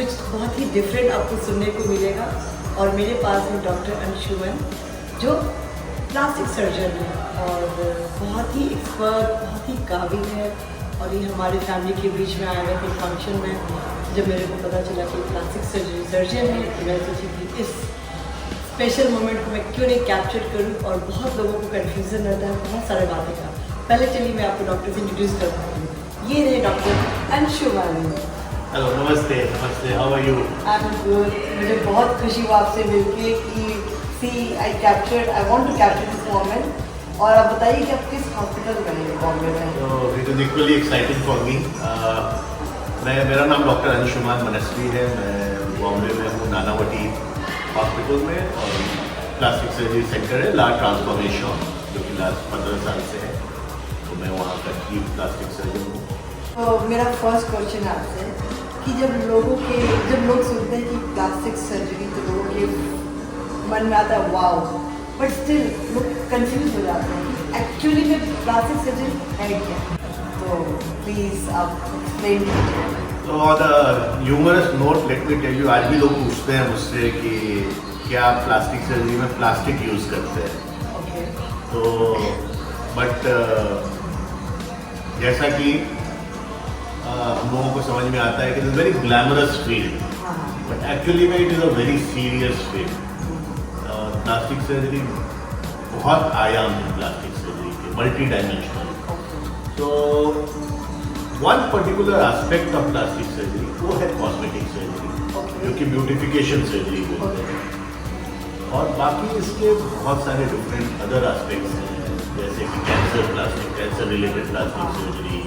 कुछ बहुत ही डिफरेंट आपको सुनने को मिलेगा। और मेरे पास है डॉक्टर अंशुमन, जो प्लास्टिक सर्जन है और बहुत ही एक्सपर्ट, बहुत ही काबिल है। और ये हमारे फैमिली के बीच में आए हुए थे फंक्शन में, जब मेरे को पता चला कि प्लास्टिक सर्जन है तो मैं सोची कि इस स्पेशल मोमेंट को मैं क्यों नहीं कैप्चर करूं। और बहुत लोगों को कन्फ्यूज़न रहता है बहुत सारे बातें का। पहले चलिए मैं आपको डॉक्टर से इंट्रोड्यूस करता हूँ। ये रहे डॉक्टर अंशुमन। हेलो, नमस्ते। नमस्ते, how are you? I am good. मुझे बहुत खुशी हुआ आपसे मिलके कि I want to capture this moment. और आप बताइए कि आप किस हॉस्पिटल में हैं बॉम्बे में? तो it is equally exciting for me. मेरा नाम डॉक्टर अंशुमन मनस्वी है। मैं बॉम्बे में हूँ, नानावटी हॉस्पिटल में, और प्लास्टिक सर्जरी सेंटर है लार्ज ट्रांसफॉर्मेशन, जो कि लास्ट 15 साल से है। तो मैं वहाँ का चीफ प्लास्टिक सर्जन हूँ। तो मेरा फर्स्ट क्वेश्चन है आपसे कि जब लोग सुनते हैं कि प्लास्टिक सर्जरी, तो लोगों के मन में आता है वाओ, बट स्टिल लोग कंफ्यूज हो जाते हैं कि एक्चुअली में प्लास्टिक सर्जरी है क्या। तो प्लीज़ आप एक्सप्लेन कीजिए। तो on a humorous note let me tell you, आज भी लोग पूछते हैं मुझसे कि क्या आप प्लास्टिक सर्जरी में प्लास्टिक यूज़ करते हैं। ओके। तो बट जैसा कि हम लोगों को समझ में आता है कि it is very glamorous field, but actually में it is a very serious field. Plastic surgery बहुत आयाम है, प्लास्टिक सर्जरी के मल्टी डायमेंशनल। तो one particular aspect of plastic surgery वो है कॉस्मेटिक सर्जरी, जो कि ब्यूटिफिकेशन सर्जरी बोलते हैं। और बाकी इसके बहुत सारे डिफरेंट अदर एस्पेक्ट्स हैं, जैसे कि cancer related plastic surgery,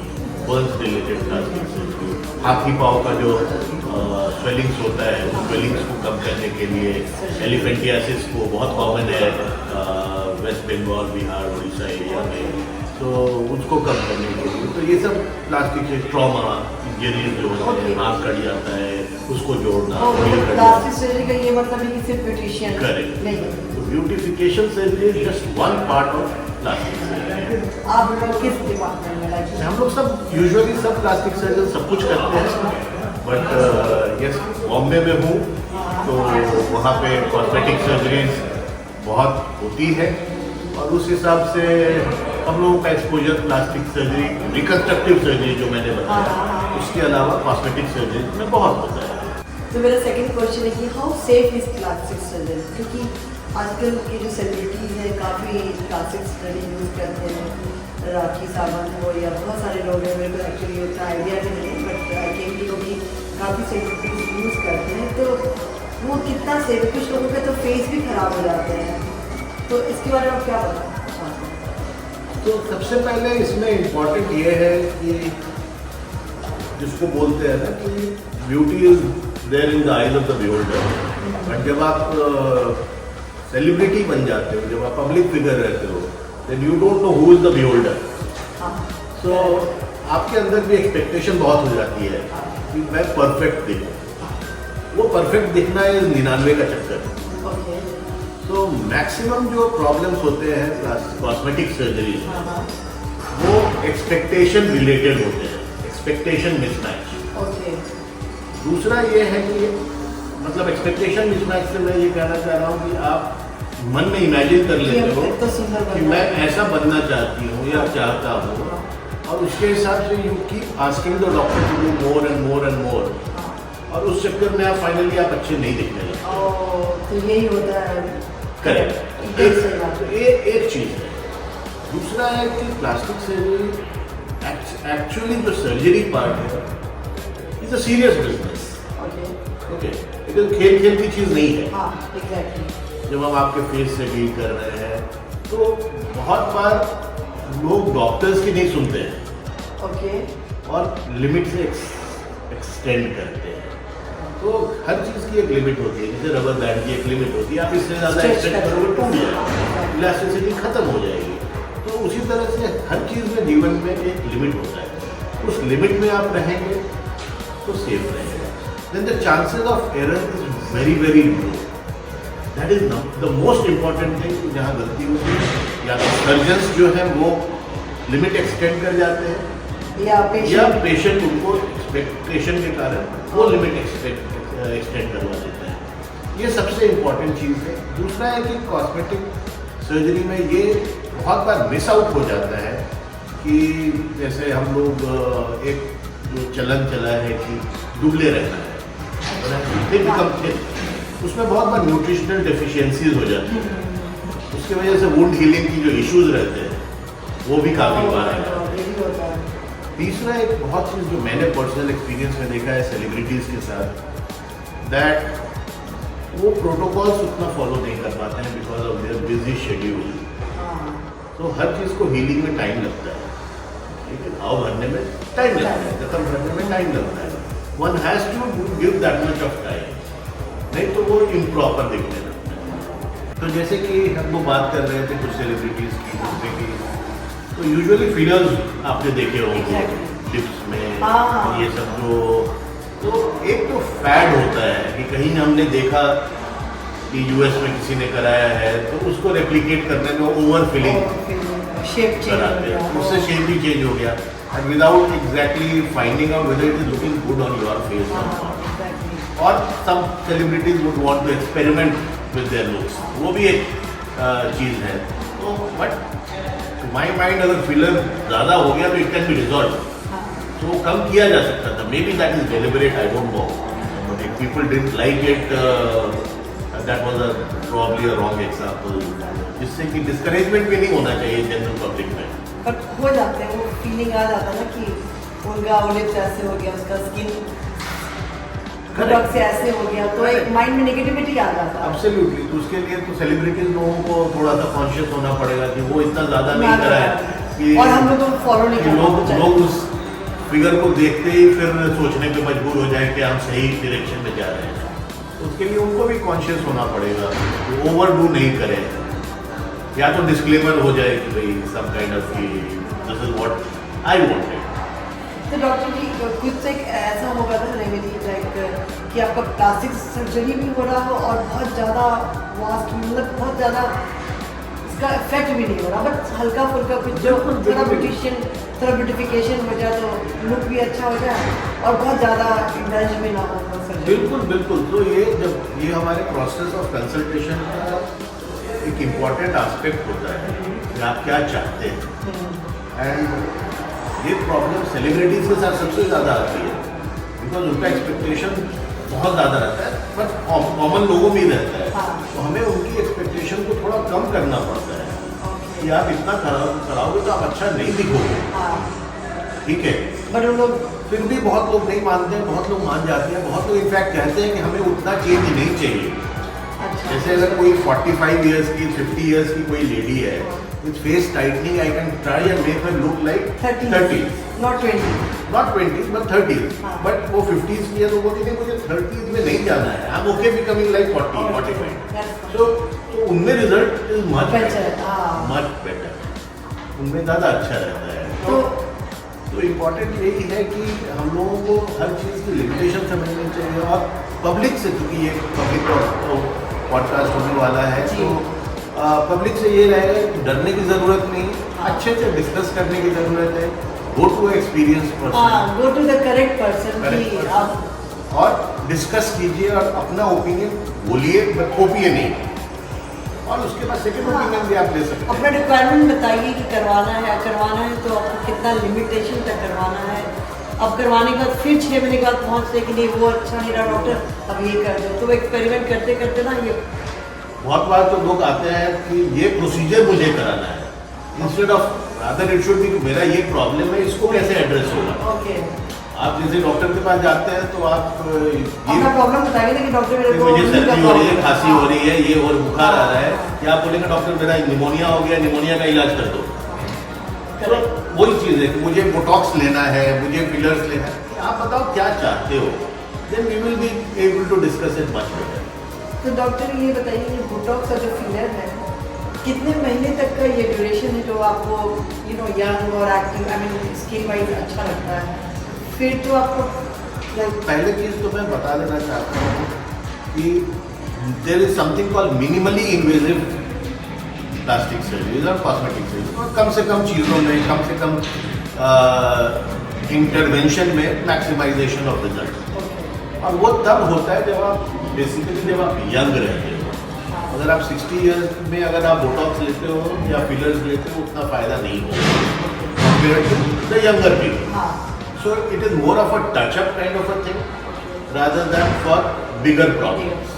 Burns related plastic surgery, हाथी पाँव का जो स्वेलिंग्स होता है, उस स्वेलिंग्स को कम करने के लिए, एलिफेंटियासिस को बहुत कॉमन है वेस्ट बंगाल, बिहार, उड़ीसा एरिया में, तो उसको कम करने के लिए तो ये सब प्लास्टिक से ट्रॉमा इंजरीज जो होते हैं, हाथ कट जाता है, उसको जोड़ना। प्लास्टिक सर्जरी का ये मतलब है कि सिर्फ ब्यूटिशियन करेक्ट नहीं, तो beautification surgery is just one part of plastic surgery. आप लोग किस डिपार्टमेंट में लाइक? हम लोग सब यूजुअली सब प्लास्टिक सर्जन सब कुछ करते हैं, बट यस बॉम्बे में हूँ तो वहाँ पे कॉस्मेटिक सर्जरीज बहुत होती है, और उस हिसाब से हम लोगों का exposure plastic surgery, reconstructive surgery जो मैंने बताया, उसके अलावा कॉस्मेटिक सर्जरी में बहुत होता है। तो मेरा सेकंड क्वेश्चन है कि how safe is plastic surgery, क्योंकि आजकल के जो सेलिब्रिटीज़ हैं काफ़ी प्लास्टिक सर्जरी यूज़ करते हैं, राखी सावंत हो या बहुत सारे लोग हैं, मेरे को एक्चुअली उतना आइडिया भी नहीं है, but I can to know कि काफ़ी सेलिब्रिटीज़ यूज़ करते हैं। तो वो कितना सेफ है? कुछ लोगों के तो फेस भी खराब हो जाते हैं, तो इसके बारे में आप क्या बताना चाहते हैं? तो सबसे पहले इसमें इम्पोर्टेंट ये है कि जिसको बोलते हैं ना कि beauty is there in the eyes of the beholder, but जब आप सेलिब्रिटी बन जाते हो, जब आप पब्लिक फिगर रहते हो, then you don't know who is the beholder. So आपके अंदर भी एक्सपेक्टेशन बहुत हो जाती है कि मैं परफेक्ट दिखूं। वो परफेक्ट दिखना इज 99 का चक्कर। तो मैक्सिमम जो प्रॉब्लम्स होते हैं कॉस्मेटिक सर्जरी में, वो एक्सपेक्टेशन रिलेटेड होते हैं, एक्सपेक्टेशन मिसमैच। दूसरा ये है कि मतलब एक्सपेक्टेशन मिसमैच से मैं ये कहना चाह रहा हूँ कि आप मन में इमेजिन कर लेते हो कि मैं ऐसा बनना चाहती हूँ या चाहता हूँ, और उसके हिसाब से you keep asking the doctor to do more and more and more, और उस चक्कर में आप फाइनली आप अच्छे नहीं दिखने लगते। तो यही होता है। करेक्ट। एक चीज़ है। दूसरा है कि प्लास्टिक सर्जरी एक्चुअली जो सर्जरी पार्ट है is a serious business. Okay, लेकिन खेल की चीज़ नहीं है। एग्जैक्टली। जब हम आपके फेस से डील कर रहे हैं तो बहुत बार लोग डॉक्टर्स की नहीं सुनते हैं, और लिमिट से एक्सटेंड करते हैं। तो हर चीज़ की एक लिमिट होती है, जैसे रबर बैंड की एक लिमिट होती है, आप इससे ज़्यादा एक्सटेंड करोगे टूट जाएगा, इलास्टिसिटी खत्म हो जाएगी। तो उसी तरह से हर चीज़ में जीवन में एक लिमिट होता है, उस लिमिट में आप रहेंगे तो सेफ रहेगा। Then the chances of error is very very low. That is the most important thing. जहाँ गलती होती है या तो सर्जन्स जो है वो लिमिट एक्सटेंड कर जाते हैं, या पेशेंट उनको एक्सपेक्टेशन के कारण वो लिमिट एक्सटेंड एक्सटेंड करवा देता है। ये सबसे इम्पॉर्टेंट चीज़ है। दूसरा है कि कॉस्मेटिक सर्जरी में ये बहुत बार मिस आउट हो जाता है कि जैसे हम लोग एक जो चलन चला है कि दुबले रहना है, उसमें बहुत बार न्यूट्रिशनल डेफिशिएंसीज हो जाती हैं। उसकी वजह से वुंड हीलिंग की जो इश्यूज रहते हैं वो भी काफ़ी बार है। तीसरा एक बहुत चीज़ जो मैंने पर्सनल एक्सपीरियंस में देखा है सेलिब्रिटीज़ के साथ, दैट वो प्रोटोकॉल्स उतना फॉलो नहीं कर पाते हैं because of their busy schedule. तो हर चीज़ को हीलिंग में टाइम लगता है, ठीक है, घाव भरने में टाइम लगता है, जख्म भरने में टाइम लगता है। One has to give that much of time, नहीं तो वो इम्प्रॉपर दिखने लगता है। तो जैसे कि हम लोग बात कर रहे थे कुछ सेलिब्रिटीज़ की, जैसे कि तो यूजुअली फिलर्स आपने देखे होंगे लिप्स में, ये सब तो एक तो फैड होता है कि कहीं हमने देखा कि यूएस में किसी ने कराया है तो उसको रेप्लिकेट करने में ओवर फिलिंग कराते हैं, उससे शेप भी चेंज हो गया and without exactly finding out whether it is looking good on your face और some celebrities would want to experiment with their looks, वो भी एक चीज़ है। तो बट टू माय माइंड अगर फिलर ज़्यादा हो गया तो इट कैन बी रिजॉल्व, तो वो कम किया जा सकता था। May be that is deliberate, I don't know, but if people didn't like it that was probably a wrong example, जिससे कि डिस्करेजमेंट भी नहीं होना चाहिए जनरल पब्लिक में। बट हो जाते हैं, वो फीलिंग आ जाता है ना कि उनका लिप्स ऐसे हो गया, उसका स्किन प्रोडक्ट से ऐसे हो गया, तो एक माइंड में नेगेटिविटी आ जाता है। एब्सोल्युटली, तो उसके लिए तो सेलिब्रिटीज लोगों को थोड़ा सा कॉन्शियस होना पड़ेगा कि वो इतना ज़्यादा नहीं कराए कि और हम लोगों को फॉलो नहीं करना, लोग उस फिगर को देखते ही फिर सोचने पे मजबूर हो जाए कि हम सही डायरेक्शन में जा रहे हैं। तो उसके लिए उनको भी कॉन्शियस होना पड़ेगा कि ओवरडू नहीं करें, या तो डिस्क्लेमर हो जाए कि भाई some kind of this is what I wanted. तो डॉक्टर जी कुछ एक ऐसा होगा ना रेमेडी लाइक कि आपका प्लास्टिक सर्जरी भी हो रहा हो और बहुत ज़्यादा वास्ट, मतलब बहुत ज़्यादा इसका इफेक्ट भी नहीं हो रहा, बट हल्का फुल्का कुछ जो थोड़ा ब्यूटिफिकेशन हो जाए तो लुक भी अच्छा हो जाए और बहुत ज़्यादा इंडल्ज भी ना हो सर्जरी। बिल्कुल बिल्कुल। तो ये जब ये हमारे प्रोसेस ऑफ कंसल्टेशन का एक इम्पॉर्टेंट एस्पेक्ट होता है कि आप क्या चाहते हैं। एंड ये प्रॉब्लम सेलिब्रिटीज के साथ सबसे ज़्यादा आती है बिकॉज उनका एक्सपेक्टेशन बहुत ज़्यादा रहता है, बट कॉमन लोगों में ही रहता है। तो हमें उनकी एक्सपेक्टेशन को थोड़ा कम करना पड़ता है कि आप इतना कराओगे तो आप अच्छा नहीं दिखोगे, ठीक है। बट उन लोग फिर भी बहुत लोग नहीं मानते हैं, बहुत लोग मान जाते हैं, बहुत लोग इनफैक्ट कहते हैं कि हमें उतना चेंज नहीं चाहिए। जैसे अगर कोई 45 इयर्स की 50 इयर्स की कोई लेडी है with face tightening, I can try and make her look like 30s, not 20s, not 20s but 30s. But वो 50s की है तो बोलती है मुझे 30s में नहीं जाना है, I'm okay becoming like 40, 45. So उनमें रिजल्ट इज मच बेटर, उनमें ज़्यादा अच्छा रहता है। तो इम्पोर्टेंट यही है कि हम लोगों को हर चीज़ की लिमिटेशन समझनी चाहिए और पब्लिक से, क्योंकि ये पब्लिक पॉडकास्ट होने वाला है, तो पब्लिक से ये रहेगा कि डरने की ज़रूरत नहीं, अच्छे से डिस्कस करने की ज़रूरत है। Go to experience person, go to the correct person और डिस्कस कीजिए और अपना ओपिनियन बोलिए, बट कॉपिए नहीं, और उसके बाद सेकंड ओपिनियन भी आप ले सकते हैं। अपना रिक्वायरमेंट बताइए कि करवाना है तो आपको कितना लिमिटेशन तक करवाना है। अब करवाने के बाद फिर 6 महीने के बाद पहुँचते कि नहीं वो अच्छा नहीं रहा डॉक्टर, अब ये कर दो, तो वो एक्सपेरिमेंट करते करते ना ये बहुत बार तो लोग आते हैं कि ये प्रोसीजर मुझे कराना है, instead of rather it should be मेरा ये प्रॉब्लम है, इसको कैसे एड्रेस होगा। ओके, आप जैसे डॉक्टर के पास जाते हैं तो आप अपना प्रॉब्लम बताइए कि डॉक्टर मेरे को मुझे सर्दी हो रही है, खांसी हो रही है, ये और बुखार आ रहा है, या आप बोलेंगे डॉक्टर मेरा निमोनिया हो गया, निमोनिया का इलाज कर दो। तो वही चीज़ है कि मुझे बोटॉक्स लेना है, मुझे फिलर्स लेना है, आप बताओ क्या चाहते हो, then we will be able to discuss it much better. तो डॉक्टर ये बताइए ये बोटॉक्स और जो फिलर है कितने महीने तक का ये ड्यूरेशन है जो आपको यंग और active, I mean skin wise अच्छा लगता है, फिर तो आपको पहले चीज़ तो मैं बता देना चाहता हूँ कि there is something called minimally invasive plastic surgery और कॉस्मेटिक सर्जरी, और कम से कम चीज़ों में, कम से कम इंटरवेंशन में मैक्सिमाइजेशन ऑफ रिजल्ट। और वो तब होता है जब आप बेसिकली जब आप यंग रहते हो। अगर आप 60 ईयर्स में अगर आप बोटॉक्स लेते हो या फिलर्स लेते हो उतना फायदा नहीं होगा compared to the younger people. So it is more of a touch-up kind of a thing rather than for bigger problems.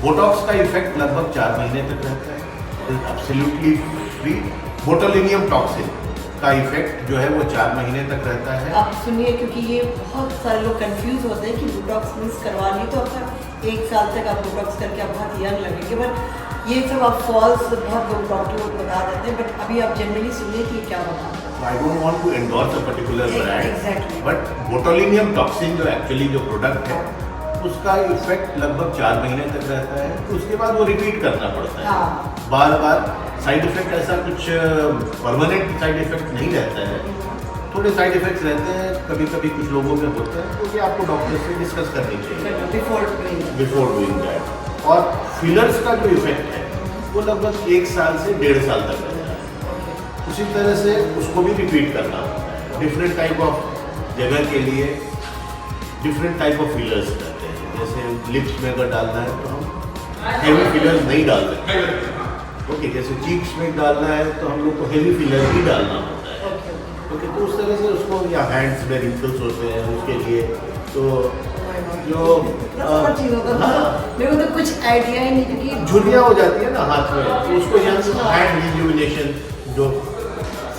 Botox का इफेक्ट लगभग 4 महीने तक रहता है, it is absolutely free. Botulinum toxin का इफेक्ट जो है वो 4 महीने तक रहता है। आप सुनिए, क्योंकि ये बहुत सारे लोग कंफ्यूज होते हैं कि बोटॉक्स मिस करवा ली तो आपका 1 साल तक आप बोटॉक्स करके आप बहुत यंग लगेंगे, बट ये सब आप फॉल्स बहुत लोग डॉक्टर लोग बता देते हैं। बट अभी आप जनरली सुनिए कि ये क्या बताता है। I don't want to endorse a particular brand, Exactly. but botulinum toxin जो एक्चुअली जो प्रोडक्ट है उसका इफेक्ट लगभग 4 महीने तक रहता है, तो उसके बाद वो रिपीट करना पड़ता है। बार बार साइड इफेक्ट ऐसा कुछ परमानेंट साइड इफेक्ट नहीं रहता है, थोड़े साइड इफेक्ट्स रहते हैं, कभी कभी कुछ लोगों में होते हैं, तो ये आपको डॉक्टर से डिस्कस करनी चाहिए बिफोर डूइंग दैट। और फिलर्स का जो इफेक्ट है वो लगभग 1 साल से 1.5 साल तक रहता है। उसी तरह से उसको भी रिपीट करना होता है। डिफरेंट टाइप ऑफ जगह के लिए डिफरेंट टाइप ऑफ फिलर्स रहते हैं। जैसे लिप्स में अगर डालना है तो हम हेवी फिलर्स नहीं डाल सकते, ओके। जैसे चीक्स में डालना है तो हम लोग को हेवी फिलर ही डालना होता है, ओके। तो उस तरह से उसको, या हैंड्स में रिंकल्स होते हैं उसके लिए, तो जो मेरे को तो कुछ आइडिया ही नहीं, क्योंकि झुर्रियाँ हो जाती है ना हाथ में, तो उसको यंग हैंड रिजुविनेशन जो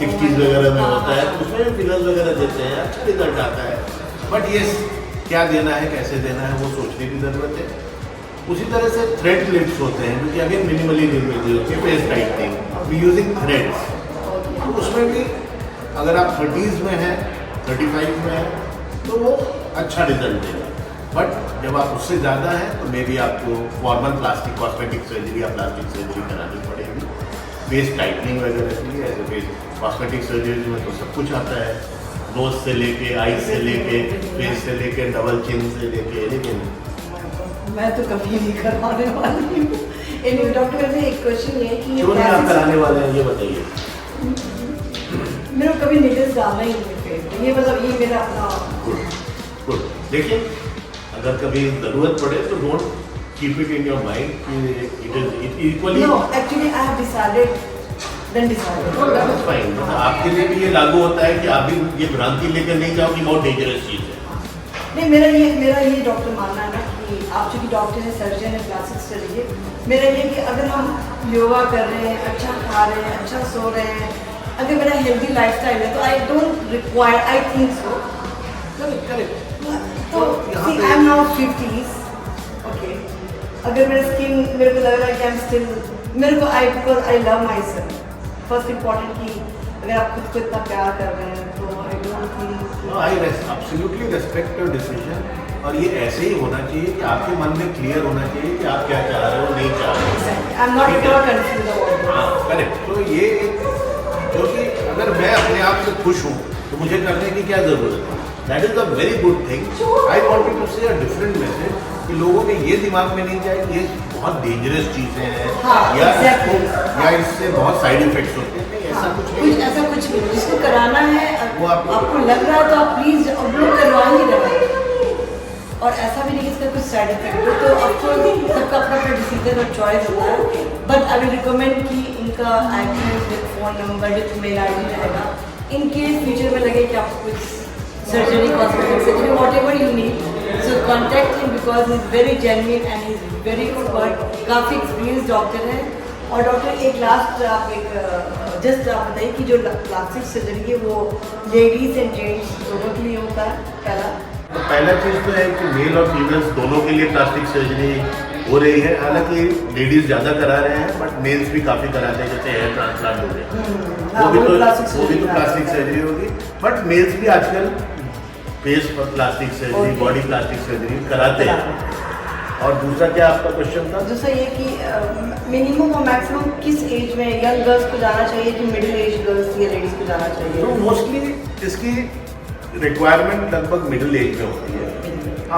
60s वगैरह में होता है उसमें भी फिलर्स वगैरह देते हैं, अच्छा रिजल्ट आता है। बट ये क्या देना है, कैसे देना है, वो सोचने की ज़रूरत है। उसी तरह से थ्रेड लिप्स होते हैं जो कि अगेन मिनिमली होती है, face tightening we using threads. तो उसमें भी अगर आप 30s में हैं, 35 में हैं, तो वो अच्छा रिजल्ट देगा। बट जब आप उससे ज़्यादा हैं तो मे बी आपको फॉर्मल प्लास्टिक कॉस्मेटिक सर्जरी या प्लास्टिक सर्जरी करानी पड़ेगी। फेस टाइटनिंग वगैरह के लिए ऐसे फेस कॉस्मेटिक सर्जरी में तो सब कुछ आता है, नोज से लेके, आई से लेके, फेस से लेके, डबल चिन से लेके। लेकिन मैं तो कभी नहीं करवाने वाली हूँ। डॉक्टर वैसे एक क्वेश्चन ये है कि क्यों नहीं आप कराने वाले हैं, ये बताइए। मेरे को कभी निकल्स डालना ही नहीं फेस, ये मतलब ये मेरा अपना गुड। देखिए, अगर कभी ज़रूरत पड़े तो don't keep it in your mind कि it is equally. No, actually I have decided, then decided. That is fine. आपके लिए भी ये लागू होता है कि आप भी ये भ्रांति लेकर नहीं जाओ कि बहुत डेंजरस चीज़ है। नहीं, मेरा ये डॉक्टर मानना है ना कि आप चूँकि डॉक्टर हैं, सर्जन है, प्लास्टिक सर्जन, मेरा ये कि अगर हम योगा कर रहे हैं, अच्छा खा रहे हैं, अच्छा सो रहे हैं, अगर मेरा हेल्दी लाइफस्टाइल है तो I don't require, I think so. तो I am now 50s, okay. अगर मेरा स्किन, मेरे को लग रहा है कि आई एम स्टिल, मेरे को because I love my self. First important कि अगर आप खुद को इतना प्यार कर रहे हैं तो I don't think, I absolutely respect your decision. और ये ऐसे ही होना चाहिए कि आपके मन में क्लियर होना चाहिए कि आप क्या चाह रहे हो, नहीं चाह रहे हो। I am not at all confuse about this. हाँ, करेक्ट। तो ये क्योंकि अगर मैं अपने आप से खुश हूँ तो मुझे करने की क्या ज़रूरत है। That is a very good thing. I wanted to say a different message कि लोगों के ये दिमाग में नहीं जाए कि ये बहुत डेंजरस चीज़ें हैं, या इससे बहुत साइड इफेक्ट्स होते हैं। ऐसा कुछ नहीं, ऐसा कुछ नहीं। जिसको कराना है, वो आपको लग रहा है तो आप प्लीज अपलोड करवा ही रहे। और ऐसा भी नहीं कि इसका कुछ साइड इफेक्ट हो, तो ऑफकोर्स सबका अपना अपना डिसीजन और चॉइस होता है। बट आई विल रिकमेंड कि इनका address with phone number with mail ID रहेगा, इन केस फ्यूचर में लगे कि आपको कुछ surgery, cosmetic surgery, what ever you need, so contact him because he is very genuine and he is very expert, काफ़ी experience doctor है। और doctor एक लास्ट आप जस्ट आप बताइए कि जो प्लास्टिक सर्जरी है वो लेडीज एंड जेंट्स दोनों के लिए होता है? पहला चीज़ तो है कि मेल और फीमेल्स दोनों के लिए प्लास्टिक सर्जरी हो रही है। हालांकि लेडीज़ ज़्यादा करा रहे हैं, बट मेल्स भी काफ़ी कराते हैं, जैसे हेयर ट्रांसप्लांट हो गया, वो भी तो प्लास्टिक सर्जरी होगी। बट मेल्स भी आजकल face plastic surgery, body plastic surgery कराते हैं। और दूसरा क्या आपका क्वेश्चन था? दूसरा ये कि मिनिमम और मैक्सिमम किस एज में यंग गर्ल्स को जाना चाहिए कि मिडिल एज गर्ल्स या लेडीज़ को जाना चाहिए? तो मोस्टली इसकी रिक्वायरमेंट लगभग मिडिल एज में होती है,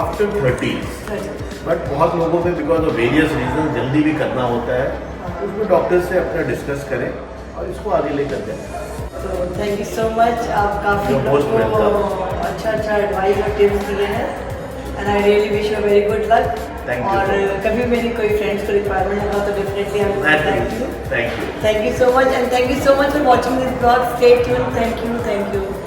आफ्टर 30s। बट बहुत लोगों में बिकॉज ऑफ वेरियस रीजन जल्दी भी करना होता है, तो उसमें डॉक्टर से अपना डिस्कस करें और इसको आगे लेकर जाएं। तो थैंक यू सो मच, आप काफ़ी लोगों को अच्छा एडवाइस और टिप्स दिए हैं and I really wish you very good luck. Thank you और so much. कभी मेरी कोई फ्रेंड्स को रिक्वायरमेंट होगा तो definitely I will thank you. Thank you. Thank you so much, and thank you so much for watching this vlog. Stay tuned. Thank you.